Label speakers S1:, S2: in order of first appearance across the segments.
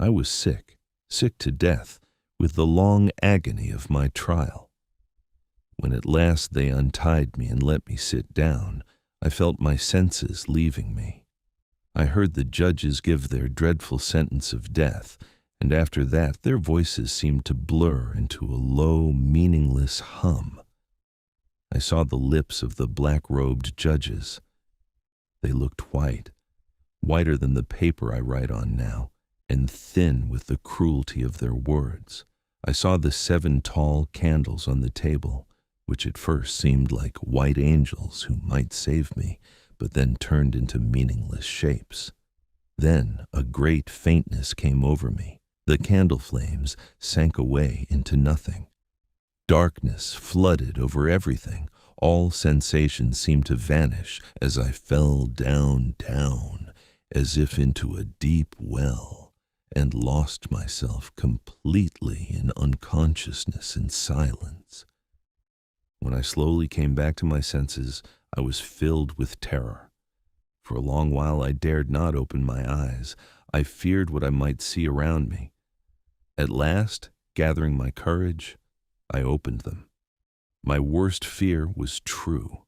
S1: I was sick, sick to death, with the long agony of my trial. When at last they untied me and let me sit down, I felt my senses leaving me. I heard the judges give their dreadful sentence of death, and after that their voices seemed to blur into a low, meaningless hum. I saw the lips of the black-robed judges. They looked white, whiter than the paper I write on now, and thin with the cruelty of their words. I saw the 7 tall candles on the table, which at first seemed like white angels who might save me, but then turned into meaningless shapes. Then a great faintness came over me. The candle flames sank away into nothing. Darkness flooded over everything. All sensation seemed to vanish as I fell down, as if into a deep well, and lost myself completely in unconsciousness and silence. When I slowly came back to my senses, I was filled with terror. For a long while I dared not open my eyes. I feared what I might see around me. At last, gathering my courage, I opened them. My worst fear was true.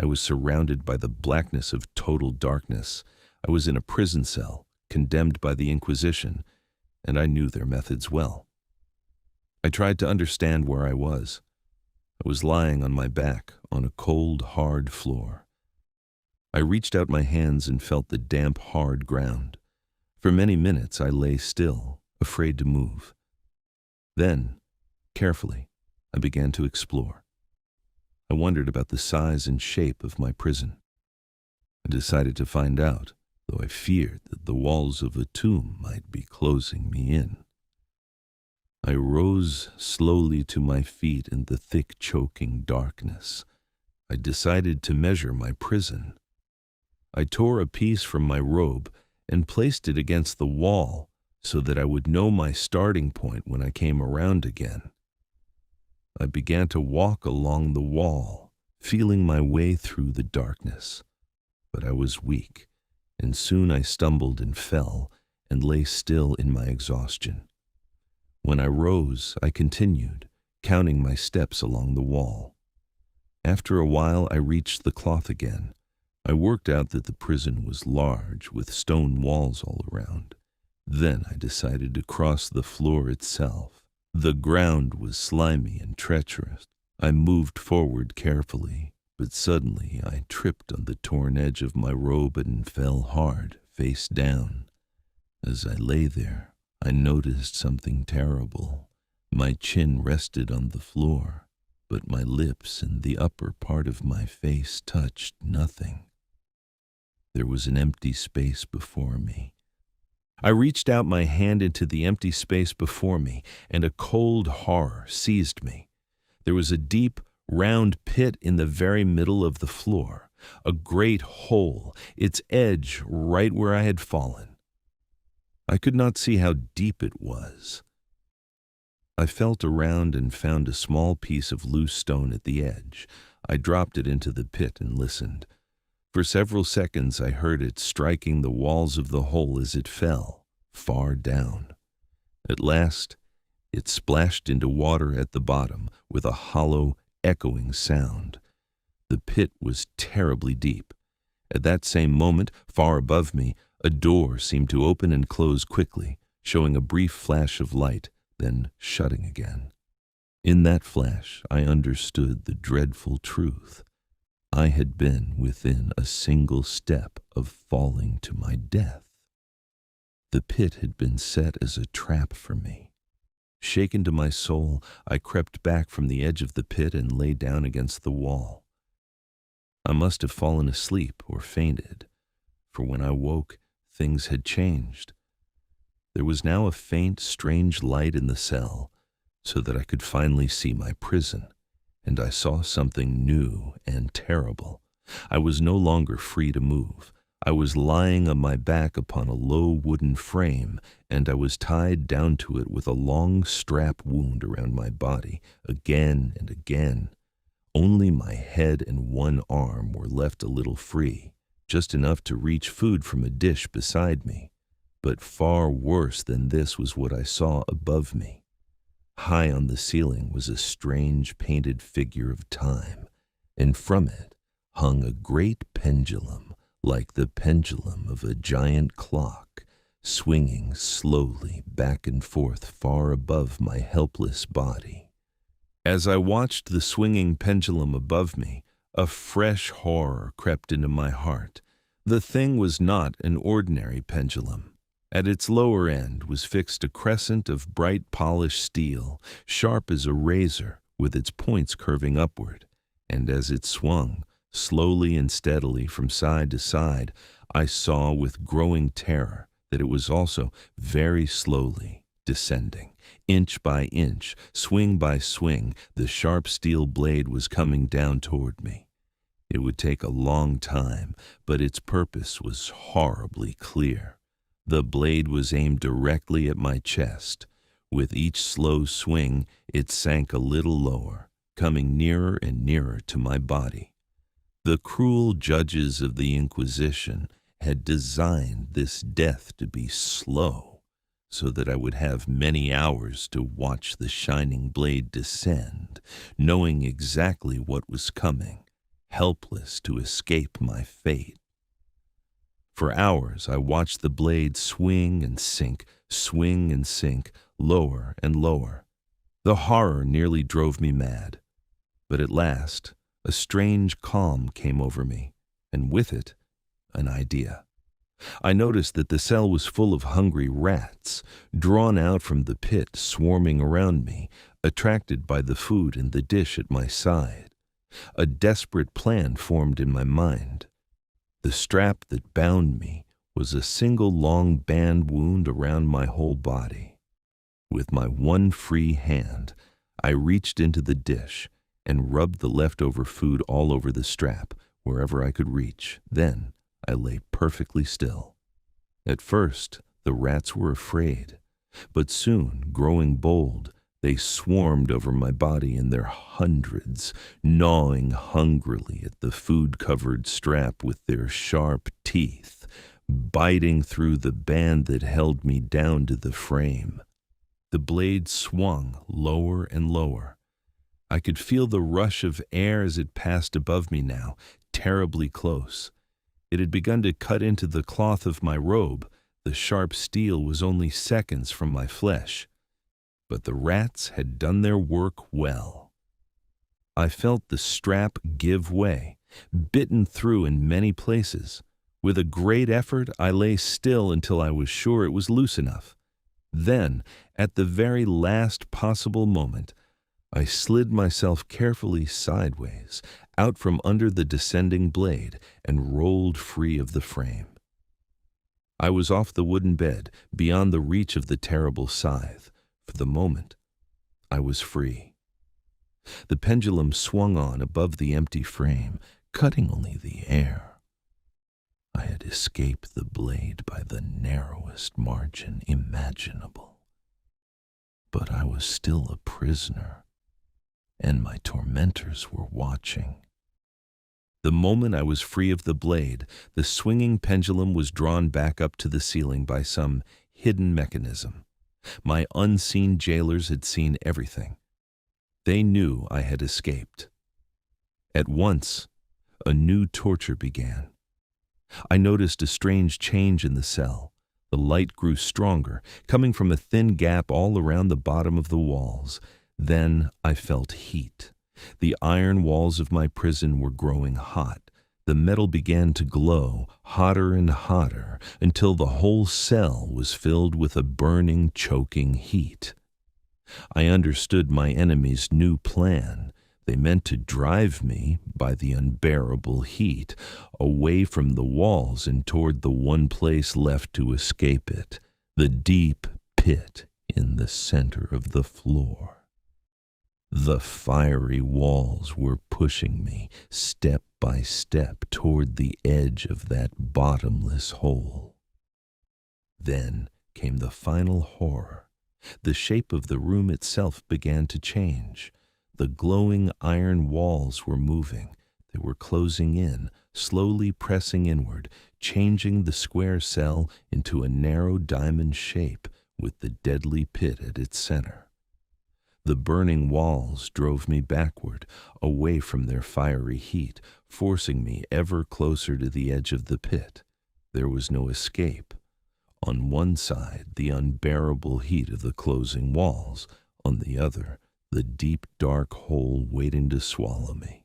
S1: I was surrounded by the blackness of total darkness. I was in a prison cell, condemned by the Inquisition, and I knew their methods well. I tried to understand where I was. I was lying on my back on a cold, hard floor. I reached out my hands and felt the damp, hard ground. For many minutes I lay still, afraid to move. Then, carefully, I began to explore. I wondered about the size and shape of my prison. I decided to find out, though I feared that the walls of a tomb might be closing me in. I rose slowly to my feet in the thick, choking darkness. I decided to measure my prison. I tore a piece from my robe and placed it against the wall so that I would know my starting point when I came around again. I began to walk along the wall, feeling my way through the darkness. But I was weak, and soon I stumbled and fell and lay still in my exhaustion. When I rose, I continued, counting my steps along the wall. After a while, I reached the cloth again. I worked out that the prison was large, with stone walls all around. Then I decided to cross the floor itself. The ground was slimy and treacherous. I moved forward carefully, but suddenly I tripped on the torn edge of my robe and fell hard, face down. As I lay there, I noticed something terrible. My chin rested on the floor, but my lips and the upper part of my face touched nothing. There was an empty space before me. I reached out my hand into the empty space before me, and a cold horror seized me. There was a deep, round pit in the very middle of the floor, a great hole, its edge right where I had fallen. I could not see how deep it was. I felt around and found a small piece of loose stone at the edge. I dropped it into the pit and listened. For several seconds I heard it striking the walls of the hole as it fell, far down. At last, it splashed into water at the bottom with a hollow, echoing sound. The pit was terribly deep. At that same moment, far above me, a door seemed to open and close quickly, showing a brief flash of light, then shutting again. In that flash, I understood the dreadful truth. I had been within a single step of falling to my death. The pit had been set as a trap for me. Shaken to my soul, I crept back from the edge of the pit and lay down against the wall. I must have fallen asleep or fainted, for when I woke, things had changed. There was now a faint, strange light in the cell, so that I could finally see my prison, and I saw something new and terrible. I was no longer free to move. I was lying on my back upon a low wooden frame, and I was tied down to it with a long strap wound around my body, again and again. Only my head and one arm were left a little free, just enough to reach food from a dish beside me. But far worse than this was what I saw above me. High on the ceiling was a strange painted figure of time, and from it hung a great pendulum, like the pendulum of a giant clock, swinging slowly back and forth far above my helpless body. As I watched the swinging pendulum above me, a fresh horror crept into my heart. The thing was not an ordinary pendulum. At its lower end was fixed a crescent of bright polished steel, sharp as a razor, with its points curving upward, and as it swung, slowly and steadily from side to side, I saw with growing terror that it was also very slowly descending. Inch by inch, swing by swing, the sharp steel blade was coming down toward me. It would take a long time, but its purpose was horribly clear. The blade was aimed directly at my chest. With each slow swing, it sank a little lower, coming nearer and nearer to my body. The cruel judges of the Inquisition had designed this death to be slow, so that I would have many hours to watch the shining blade descend, knowing exactly what was coming, helpless to escape my fate. For hours I watched the blade swing and sink, lower and lower. The horror nearly drove me mad. But at last, a strange calm came over me, and with it, an idea. I noticed that the cell was full of hungry rats, drawn out from the pit, swarming around me, attracted by the food in the dish at my side. A desperate plan formed in my mind. The strap that bound me was a single long band wound around my whole body. With my one free hand, I reached into the dish and rubbed the leftover food all over the strap, wherever I could reach. Then I lay perfectly still. At first, the rats were afraid, but soon, growing bold, they swarmed over my body in their hundreds, gnawing hungrily at the food-covered strap with their sharp teeth, biting through the band that held me down to the frame. The blade swung lower and lower. I could feel the rush of air as it passed above me now, terribly close. It had begun to cut into the cloth of my robe. The sharp steel was only seconds from my flesh. But the rats had done their work well. I felt the strap give way, bitten through in many places. With a great effort, I lay still until I was sure it was loose enough. Then, at the very last possible moment, I slid myself carefully sideways, out from under the descending blade, and rolled free of the frame. I was off the wooden bed, beyond the reach of the terrible scythe. For the moment, I was free. The pendulum swung on above the empty frame, cutting only the air. I had escaped the blade by the narrowest margin imaginable. But I was still a prisoner, and my tormentors were watching. The moment I was free of the blade, the swinging pendulum was drawn back up to the ceiling by some hidden mechanism. My unseen jailers had seen everything. They knew I had escaped. At once, a new torture began. I noticed a strange change in the cell. The light grew stronger, coming from a thin gap all around the bottom of the walls. Then I felt heat. The iron walls of my prison were growing hot. The metal began to glow, hotter and hotter, until the whole cell was filled with a burning, choking heat. I understood my enemy's new plan. They meant to drive me, by the unbearable heat, away from the walls and toward the one place left to escape it, the deep pit in the center of the floor. The fiery walls were pushing me, step by step, toward the edge of that bottomless hole. Then came the final horror. The shape of the room itself began to change. The glowing iron walls were moving, They were closing in, slowly pressing inward, changing the square cell into a narrow diamond shape with the deadly pit at its center. The burning walls drove me backward, away from their fiery heat, forcing me ever closer to the edge of the pit. There was no escape. On one side, the unbearable heat of the closing walls; on the other, the deep, dark hole waiting to swallow me.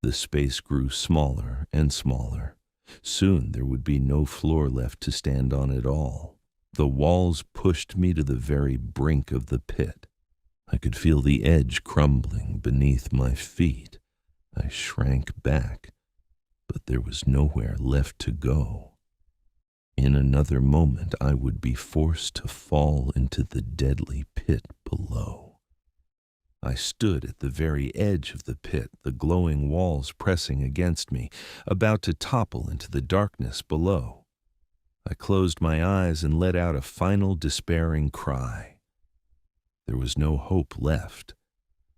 S1: The space grew smaller and smaller. Soon there would be no floor left to stand on at all. The walls pushed me to the very brink of the pit. I could feel the edge crumbling beneath my feet. I shrank back, but there was nowhere left to go. In another moment I would be forced to fall into the deadly pit below. I stood at the very edge of the pit, the glowing walls pressing against me, about to topple into the darkness below. I closed my eyes and let out a final despairing cry. There was no hope left.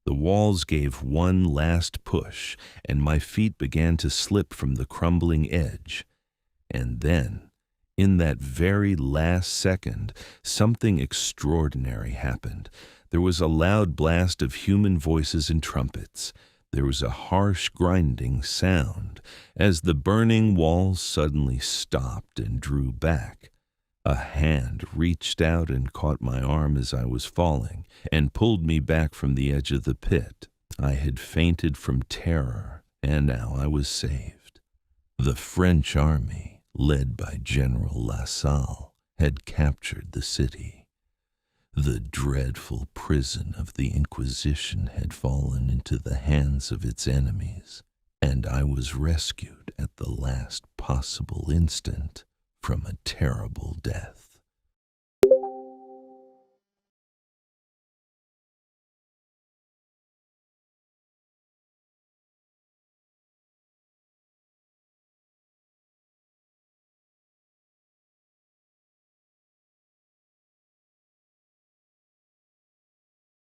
S1: The walls gave one last push, and my feet began to slip from the crumbling edge. And then, in that very last second, something extraordinary happened. There was a loud blast of human voices and trumpets. There was a harsh grinding sound as the burning walls suddenly stopped and drew back. A hand reached out and caught my arm as I was falling and pulled me back from the edge of the pit. I had fainted from terror, and now I was saved. The French army, led by General Lassalle, had captured the city. The dreadful prison of the Inquisition had fallen into the hands of its enemies, and I was rescued at the last possible instant from a terrible death.